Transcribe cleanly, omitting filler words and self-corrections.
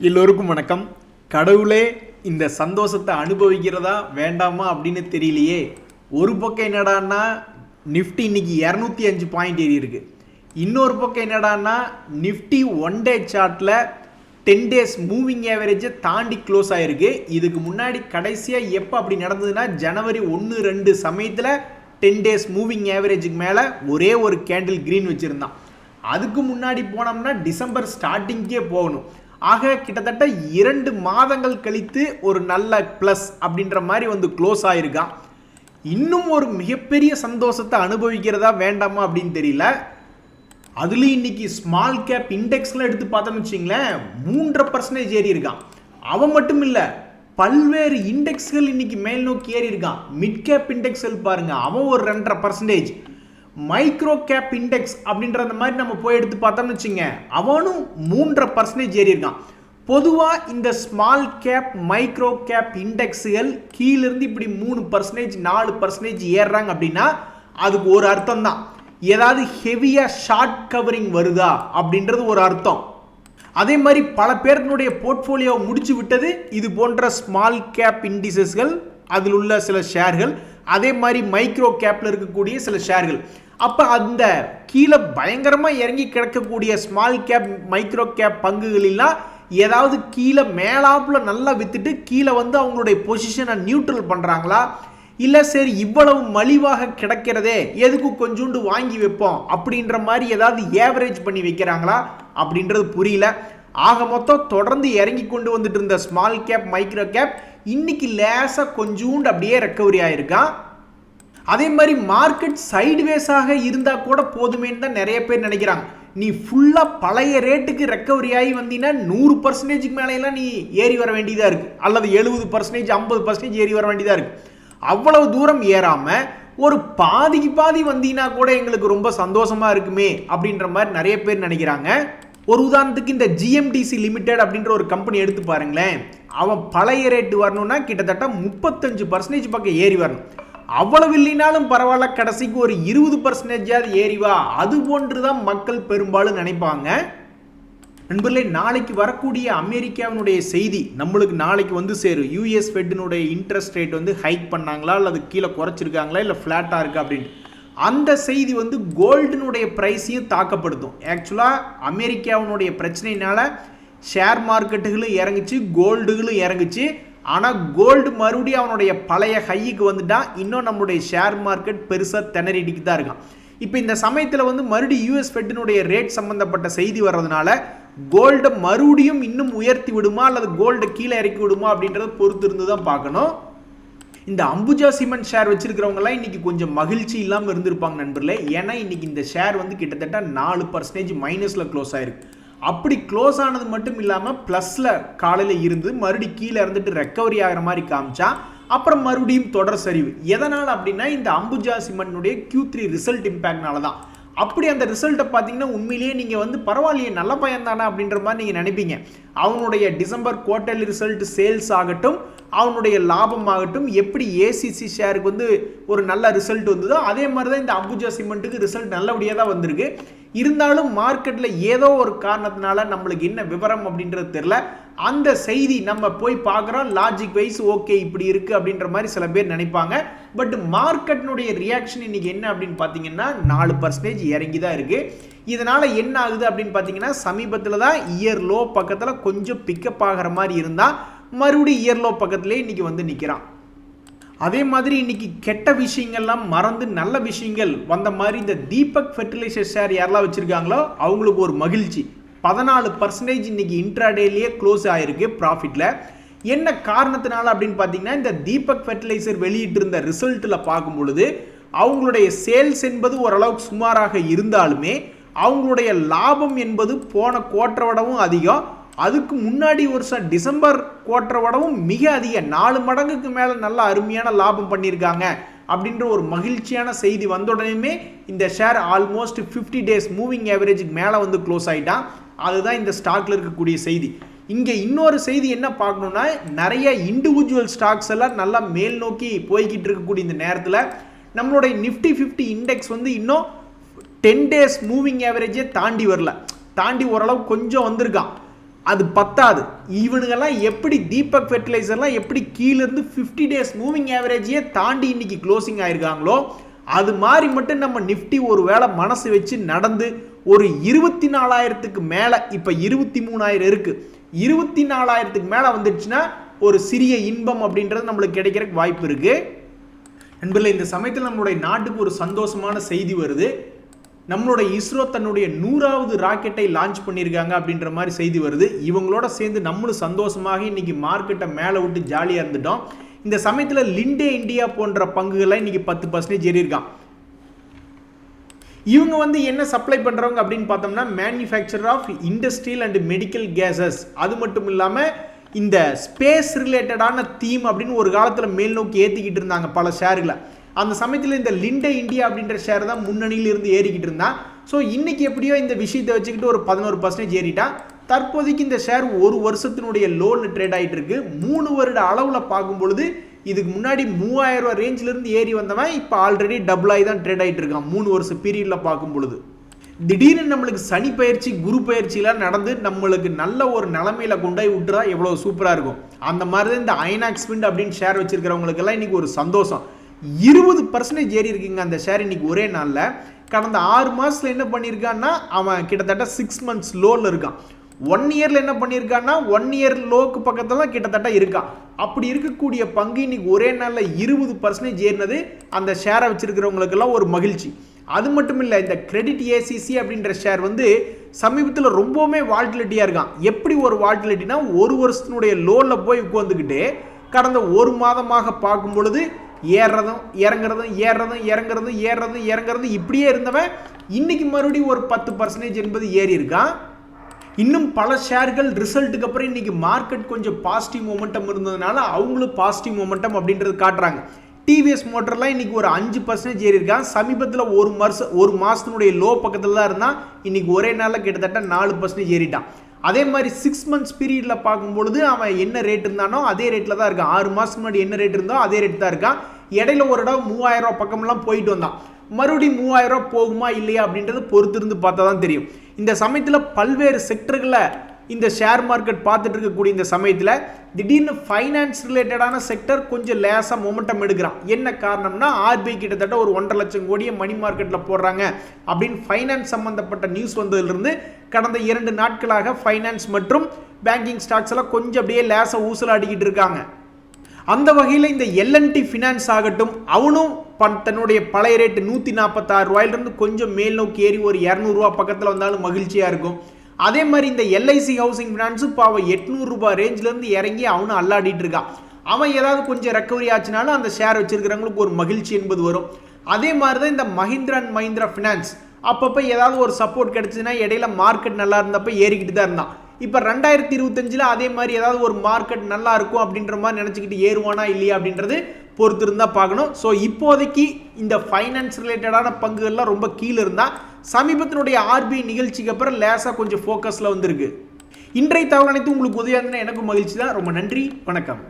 எல்லோருக்கும் வணக்கம். கடவுளே இந்த சந்தோஷத்தை அனுபவிக்கிறதா வேண்டாமா அப்படின்னு தெரியலையே. ஒரு பக்கம் என்னடான்னா நிஃப்டி இன்னைக்கு 205 பாயிண்ட் ஏறி இருக்கு. இன்னொரு பக்கம் என்னடான்னா நிஃப்டி ஒன் டே சார்ட்டில் 10 டேஸ் மூவிங் ஆவரேஜை தாண்டி க்ளோஸ் ஆகிருக்கு. இதுக்கு முன்னாடி கடைசியாக எப்போ அப்படி நடந்ததுன்னா ஜனவரி 1-2 சமயத்தில் 10 டேஸ் மூவிங் ஆவரேஜுக்கு மேலே ஒரே ஒரு கேண்டில் க்ரீன் வச்சுருந்தான். அதுக்கு முன்னாடி போனோம்னா டிசம்பர் ஸ்டார்டிங்கே போகணும். ஆக கிட்டத்தட்ட 2 மாதங்கள் கழித்து ஒரு நல்ல ப்ளஸ் அப்படின்ற மாதிரி வந்து க்ளோஸ் ஆகிருக்கான். இன்னும் ஒரு மிகப்பெரிய சந்தோஷத்தை அனுபவிக்கிறதா வேண்டாமா அப்படின்னு தெரியல. அதுலேயும் இன்னைக்கு ஸ்மால் கேப் இண்டெக்ஸ்லாம் எடுத்து பார்த்தோம்னு வச்சிங்களேன் 3.5% ஏறி இருக்கான். அவன் மட்டும் இல்லை, பல்வேறு இண்டெக்ஸ்கள் இன்னைக்கு மேல் நோக்கி ஏறி இருக்கான். மிட் கேப் இண்டெக்ஸ்கள் பாருங்க, அவன் ஒரு 2.5%. மைக்ரோ கேப் இண்டெக்ஸ் அப்படின்ற மாதிரி நம்ம போய் எடுத்து பார்த்தோம்னு வச்சுங்க, அவனும் 3.5% ஏறி இருக்கான். பொதுவாக இந்த ஸ்மால் கேப் மைக்ரோ கேப் இண்டெக்ஸுகள் கீழிருந்து இப்படி 3%, 4% ஏறுறாங்க அப்படின்னா அதுக்கு ஒரு அர்த்தம் தான், ஏதாவது ஹெவியாக ஷார்ட் கவரிங் வருதா அப்படின்றது ஒரு அர்த்தம். அதே மாதிரி பல பேருடைய போர்ட்ஃபோலியோவை முடிச்சு விட்டது இது போன்ற ஸ்மால் கேப் இண்டிசஸ்கள், அதில் உள்ள சில ஷேர்கள், அதே மாதிரி மைக்ரோ கேப்பில் இருக்கக்கூடிய சில ஷேர்கள். அப்போ அந்த கீழே பயங்கரமாக இறங்கி கிடக்கக்கூடிய ஸ்மால் கேப் மைக்ரோ கேப் பங்குகளெல்லாம் ஏதாவது கீழே மேலாப்பில் நல்லா விற்றுட்டு கீழே வந்து அவங்களுடைய பொசிஷனை நியூட்ரல் பண்ணுறாங்களா, இல்லை சரி இவ்வளவு மலிவாக கிடைக்கிறதே எதுக்கு கொஞ்சோண்டு வாங்கி வைப்போம் அப்படின்ற மாதிரி ஏதாவது ஏவரேஜ் பண்ணி வைக்கிறாங்களா அப்படின்றது புரியல. ஆக மொத்தம் தொடர்ந்து இறங்கி கொண்டு வந்துட்டு இருந்த ஸ்மால் கேப் மைக்ரோ கேப் இன்னைக்கு லேசாக கொஞ்சோண்டு அப்படியே ரெக்கவரி ஆயிருக்கான். அதே மாதிரி மார்க்கெட் சைட்வேஸாக இருந்தால் கூட போதுமேன்னு தான் நிறைய பேர் நினைக்கிறாங்க. நீ ஃபுல்லாக பழைய ரேட்டுக்கு ரெக்கவரி ஆகி வந்தீங்கன்னா 100%க்கு மேலையெல்லாம் நீ ஏறி வர வேண்டியதாக இருக்குது, அல்லது 70%, 50% ஏறி வர வேண்டியதாக இருக்குது. அவ்வளவு தூரம் ஏறாமல் ஒரு பாதிக்கு பாதி வந்தீங்கன்னா கூட எங்களுக்கு ரொம்ப சந்தோஷமாக இருக்குமே அப்படின்ற மாதிரி நிறைய பேர் நினைக்கிறாங்க. ஒரு உதாரணத்துக்கு இந்த ஜிஎம்டிசி லிமிடெட் அப்படின்ற ஒரு கம்பெனி எடுத்து பாருங்களேன். அவன் பழைய ரேட்டு வரணும்னா கிட்டத்தட்ட 35% பக்கம் ஏறி வரணும். அவ்வளவு இல்லைனாலும் பரவாயில்ல, கடைசிக்கு ஒரு 20% ஏறிவா, அது போன்றுதான் மக்கள் பெரும்பாலும் நினைப்பாங்க. நண்பர்களே, நாளைக்கு வரக்கூடிய அமெரிக்காவினுடைய செய்தி நம்மளுக்கு நாளைக்கு வந்து சேரும். யூஎஸ் ஃபெட்டினுடைய இன்ட்ரெஸ்ட் ரேட் வந்து ஹைக் பண்ணாங்களா, அல்லது கீழே குறைச்சிருக்காங்களா, இல்லை ஃப்ளாட்டாக இருக்கா அப்படின்ட்டு அந்த செய்தி வந்து கோல்டினுடைய ப்ரைஸையும் தாக்கப்படுத்தும். ஆக்சுவலாக அமெரிக்காவினுடைய பிரச்சனையினால ஷேர் மார்க்கெட்டுகளும் இறங்குச்சு, கோல்டுகளும் இறங்குச்சு. ஆனால் கோல்டு மறுபடியும் அவனுடைய பழைய ஹைக்கு வந்துட்டான். இன்னும் நம்மளுடைய ஷேர் மார்க்கெட் பெருசாக திணறிட்டு தான் இருக்கான். இப்போ இந்த சமயத்தில் வந்து மறுபடியும் யூஎஸ் ஃபெட்டினுடைய ரேட் சம்பந்தப்பட்ட செய்தி வர்றதுனால கோல்டை மறுபடியும் இன்னும் உயர்த்தி விடுமா, அல்லது கோல்டை கீழே இறக்கி விடுமா அப்படின்றத பொறுத்து இருந்து தான் பார்க்கணும். இந்த அம்புஜா சிமெண்ட் ஷேர் வச்சிருக்கிறவங்கலாம் இன்னைக்கு கொஞ்சம் மகிழ்ச்சி இல்லாமல் இருந்திருப்பாங்க நண்பர்களே. ஏன்னா இன்னைக்கு இந்த ஷேர் வந்து கிட்டத்தட்ட 4% மைனஸில் க்ளோஸ் ஆயிருக்கு. அப்படி க்ளோஸ் ஆனது மட்டும் இல்லாமல் ப்ளஸில் காலையில் இருந்து மறுபடியும் கீழே இருந்துட்டு ரெக்கவரி ஆகிற மாதிரி காமிச்சா, அப்புறம் மறுபடியும் தொடர் சரிவு. எதனால் அப்படின்னா இந்த அம்புஜா சிமெண்ட்னுடைய Q3 ரிசல்ட் இம்பேக்ட்னால தான். அப்படி அந்த ரிசல்ட்டை பார்த்தீங்கன்னா உண்மையிலேயே நீங்கள் வந்து பரவாயில்லையே நல்ல பையன் தானே அப்படின்ற மாதிரி நீங்கள் நினைப்பீங்க. அவனுடைய டிசம்பர் குவார்ட்டர்லி ரிசல்ட் சேல்ஸ் ஆகட்டும், அவனுடைய லாபம் ஆகட்டும், எப்படி ஏசிசி ஷேருக்கு வந்து ஒரு நல்ல ரிசல்ட் வந்ததோ அதே மாதிரி தான் இந்த அம்புஜா சிமெண்ட்டுக்கு ரிசல்ட் நல்லபடியாக தான் வந்திருக்கு. இருந்தாலும் மார்க்கெட்டில் ஏதோ ஒரு காரணத்தினால நம்மளுக்கு என்ன விவரம் அப்படின்றது தெரியல. அந்த செய்தி நம்ம போய் பார்க்குறோம், லாஜிக் வைஸ் ஓகே இப்படி இருக்குது அப்படின்ற மாதிரி சில பேர் நினைப்பாங்க. பட் மார்க்கெட்டினுடைய ரியாக்ஷன் இன்னைக்கு என்ன அப்படின்னு பார்த்தீங்கன்னா 4% இறங்கி தான் இருக்குது. இதனால் என்ன ஆகுது அப்படின்னு பார்த்தீங்கன்னா சமீபத்தில் தான் இயர் லோ பக்கத்தில் கொஞ்சம் பிக்கப் ஆகிற மாதிரி இருந்தால் மறுபடியும் இயர் லோ பக்கத்துலேயே இன்னைக்கு வந்து நிற்கிறான். அதே மாதிரி இன்னைக்கு கெட்ட விஷயங்கள்லாம் மறந்து நல்ல விஷயங்கள் வந்த மாதிரி இந்த தீபக் ஃபெர்டிலைசர் ஷேர் யாரெல்லாம் வச்சுருக்காங்களோ அவங்களுக்கு ஒரு மகிழ்ச்சி. 14% இன்னைக்கு இன்ட்ராடேலேயே க்ளோஸ் ஆகிருக்கு ப்ராஃபிட்டில். என்ன காரணத்தினால அப்படின்னு பார்த்தீங்கன்னா இந்த தீபக் ஃபெர்டிலைசர் வெளியிட்டு இருந்த ரிசல்ட்டில் பார்க்கும் பொழுது அவங்களுடைய சேல்ஸ் என்பது ஓரளவுக்கு சுமாராக இருந்தாலுமே அவங்களுடைய லாபம் என்பது போன குவார்ட்டரை விடவும் அதிகம், அதுக்கு முன்னாடி வருஷம் டிசம்பர் குவார்ட்டரை விடவும் மிக அதிகம், 4 மடங்குக்கு மேலே நல்ல அருமையான லாபம் பண்ணியிருக்காங்க அப்படின்ற ஒரு மகிழ்ச்சியான செய்தி வந்த உடனே இந்த ஷேர் ஆல்மோஸ்ட் 50 டேஸ் மூவிங் ஆவரேஜுக்கு மேலே வந்து க்ளோஸ் ஆகிட்டான். அதுதான் இந்த ஸ்டாக்ல இருக்கக்கூடிய செய்தி. இங்கே இன்னொரு செய்தி என்ன பார்க்கணுன்னா, நிறைய இண்டிவிஜுவல் ஸ்டாக்ஸ் எல்லாம் நல்லா மேல் நோக்கி போய்கிட்டு இருக்கக்கூடிய இந்த நேரத்தில் நம்மளுடைய நிஃப்டி 50 இண்டெக்ஸ் வந்து இன்னும் 10 டேஸ் மூவிங் ஆவரேஜே தாண்டி வரல, தாண்டி ஓரளவு கொஞ்சம் வந்திருக்கான். அது பத்தாது. இவனுங்கெல்லாம் எப்படி தீபக் ஃபெர்டிலைசர்லாம் எப்படி கீழேருந்து 50 டேஸ் மூவிங் ஆவரேஜையே தாண்டி இன்னைக்கு க்ளோசிங் ஆயிருக்காங்களோ அது மாதிரி மட்டும் நம்ம நிஃப்டி ஒரு வேளை மனசு வச்சு நடந்து ஒரு 24,000க்கு மேலே, இப்போ 23,000 இருக்கு, 24,000க்கு மேலே வந்துடுச்சுன்னா ஒரு சிறிய இன்பம் அப்படின்றது நம்மளுக்கு கிடைக்கிறதுக்கு வாய்ப்பு இருக்கு. நண்பர்களே, இந்த சமயத்தில் நம்மளுடைய நாட்டுக்கு ஒரு சந்தோஷமான செய்தி வருது. நம்மளோட இஸ்ரோ தன்னுடைய 100வது ராக்கெட்டை லான்ச் பண்ணியிருக்காங்க அப்படின்ற மாதிரி செய்தி வருது. இவங்களோட சேர்ந்து நம்மளும் சந்தோஷமாக இன்னைக்கு மார்க்கெட்டை மேலே விட்டு ஜாலியாக இருந்துட்டோம். இந்த சமயத்தில் லிண்டே இந்தியா போன்ற பங்குகளை இன்னைக்கு 10% ஏறியிருக்கான். இவங்க என்ன சப்ளை பண்ணுறவங்க அப்படின்னு பார்த்தோம்னா manufacture of industrial and medical gases. அது மட்டும் இல்லாமல் இந்த ஸ்பேஸ் ரிலேட்டடான தீம் அப்படின்னு ஒரு காலத்தில் மேல் நோக்கி ஏற்றிக்கிட்டு இருந்தாங்க பல ஷேர்களை. அந்த சமயத்தில் இந்த லிண்டே இந்தியா அப்படின்ற ஷேர் தான் முன்னணியில் இருந்து ஏறிக்கிட்டு இருந்தான். ஸோ இன்னைக்கு எப்படியோ இந்த விஷயத்தை வச்சுக்கிட்டு ஒரு 11% ஏறிட்டான். தற்போதைக்கு இந்த ஷேர் ஒரு வருஷத்தினுடைய லோன் ட்ரேட் ஆகிட்டு இருக்கு. 3 வருட அளவில் பார்க்கும் பொழுது இதுக்கு முன்னாடி 3000 ரூபா ரேஞ்சிலிருந்து ஏறி வந்தவன் இப்போ ஆல்ரெடி டபுள் ஆகி தான் ட்ரேட் ஆகிட்டு இருக்கான் 3 வருஷ பீரியடில் பார்க்கும் பொழுது. திடீர்னு நம்மளுக்கு சனி பயிற்சி குரு பயிற்சியெலாம் நடந்து நம்மளுக்கு நல்ல ஒரு நிலைமையில கொண்டு போய் விட்டுறா எவ்வளோ சூப்பராக இருக்கும். அந்த மாதிரி தான் இந்த ஐநாக்ஸ் விண்ட் அப்படின்னு ஷேர் வச்சிருக்கிறவங்களுக்கெல்லாம் இன்னைக்கு ஒரு சந்தோஷம். 20% ஏறி இருக்குங்க அந்த ஷேர் இன்னைக்கு ஒரே நாளில். கடந்த 6 மாதத்தில் என்ன பண்ணியிருக்கான்னா அவன் கிட்டத்தட்ட 6 மந்த்ஸ் லோவில் இருக்கான். 1 இயரில் என்ன பண்ணியிருக்கான்னா 1 இயர் லோக்கு பக்கத்தில் தான் கிட்டத்தட்ட இருக்கான். அப்படி இருக்கக்கூடிய பங்கு இன்னைக்கு ஒரே நாளில் 20% ஏறினது அந்த ஷேரை வச்சிருக்கிறவங்களுக்கெல்லாம் ஒரு மகிழ்ச்சி. அது மட்டும் இல்லை, இந்த கிரெடிட் ஏசிசி அப்படின்ற ஷேர் சமீபத்தில் ரொம்பவுமே வால்டிலிட்டியாக இருக்கான். எப்படி ஒரு வால்டிலிட்டினா ஒரு வருஷத்தினுடைய லோனில் போய் உட்காந்துக்கிட்டு கடந்த 1 மாதமாக பார்க்கும் பொழுது ஏறுறதும் இறங்குறதும் ஏறுறதும் இறங்குறதும் ஏறுறதும் இறங்குறதும் இப்படியே இருந்தவன் இன்னைக்கு மறுபடியும் ஒரு 10% என்பது ஏறி இருக்கான். இன்னும் பல ஷேர்கள் ரிசல்ட்டுக்கு அப்புறம் இன்னைக்கு மார்க்கெட் கொஞ்சம் பாசிட்டிவ் மொமெண்டம் இருந்ததுனால அவங்களும் பாசிட்டிவ் மொமெண்டம் அப்படின்றது காட்டுறாங்க. டிவிஎஸ் மோட்டர்லாம் இன்னைக்கு ஒரு 5% ஏறி இருக்கான். சமீபத்தில் ஒரு மாதத்தினுடைய லோ பக்கத்தில் தான் இருந்தான். இன்னைக்கு ஒரே நாளில் கிட்டத்தட்ட 4% ஏறிட்டான். அதே மாதிரி 6 மந்த்ஸ் பீரியடில் பார்க்கும்பொழுது அவன் என்ன ரேட் இருந்தானோ அதே ரேட்டில் தான் இருக்கான். 6 மாதத்துக்கு முன்னாடி என்ன ரேட் இருந்தோ அதே ரேட் தான் இருக்கான். இடையில ஒரு இடம் 3000 ரூபா பக்கம்லாம் போயிட்டு வந்தான். மறுபடியும் 3000 ரூபா போகுமா இல்லையா அப்படின்றது பொறுத்திருந்து பார்த்தா தான் தெரியும். இந்த சமயத்தில் பல்வேறு செக்டர்களை இந்த ஷேர் மார்க்கெட் பார்த்துட்டு இருக்கக்கூடிய இந்த சமயத்தில் திடீர்னு ஃபைனான்ஸ் ரிலேட்டடான செக்டர் கொஞ்சம் லேசாக மொமெண்டம் எடுக்கிறான். என்ன காரணம்னா ஆர்பிஐ கிட்டத்தட்ட ஒரு 1.5 லட்சம் கோடியை மணி மார்க்கெட்டில் போடுறாங்க அப்படின்னு ஃபைனான்ஸ் சம்பந்தப்பட்ட நியூஸ் வந்ததுலேருந்து கடந்த 2 நாட்களாக ஃபைனான்ஸ் மற்றும் பேங்கிங் ஸ்டாக்ஸ் எல்லாம் கொஞ்சம் அப்படியே லேசாக ஊசலாடிக்கிட்டு இருக்காங்க. அந்த வகையில் இந்த எல்என்டி ஃபினான்ஸ் ஆகட்டும், அவனும் தன்னுடைய பழைய ரேட்டு 146 ரூபாயிலிருந்து கொஞ்சம் மேல் நோக்கி ஏறி ஒரு 200 ரூபா பக்கத்தில் வந்தாலும் மகிழ்ச்சியாக இருக்கும். அதே மாதிரி இந்த எல்ஐசி ஹவுசிங் ஃபினான்ஸும் இப்போ அவன் 800 ரூபாய் ரேஞ்சிலேருந்து இறங்கி அவனும் அல்லாடிட்டு இருக்கான். அவன் ஏதாவது கொஞ்சம் ரெக்கவரி ஆச்சுனாலும் அந்த ஷேர் வச்சிருக்கிறவங்களுக்கு ஒரு மகிழ்ச்சி என்பது வரும். அதே மாதிரி தான் இந்த மஹிந்திரா அண்ட் மஹிந்திரா ஃபினான்ஸ் அப்பப்போ ஏதாவது ஒரு சப்போர்ட் கிடைச்சுன்னா இடையில மார்க்கெட் நல்லா இருந்தப்போ ஏறிக்கிட்டு தான் இருந்தான். இப்போ 2025 அதே மாதிரி ஏதாவது ஒரு மார்க்கெட் நல்லா இருக்கும் அப்படின்ற மாதிரி நினச்சிக்கிட்டு ஏறுவானா இல்லையா அப்படின்றது பொறுத்து இருந்தால் பார்க்கணும். ஸோ இப்போதைக்கு இந்த ஃபைனான்ஸ் ரிலேட்டடான பங்குகள்லாம் ரொம்ப கீழே இருந்தால் சமீபத்தினுடைய ஆர்பிஐ நிகழ்ச்சிக்கு அப்புறம் லேசாக கொஞ்சம் ஃபோக்கஸில் வந்திருக்கு. இன்றைய தகவல் அனைத்து உங்களுக்கு உதவியாக இருந்ததுன்னா எனக்கும் மகிழ்ச்சி தான். ரொம்ப நன்றி, வணக்கம்.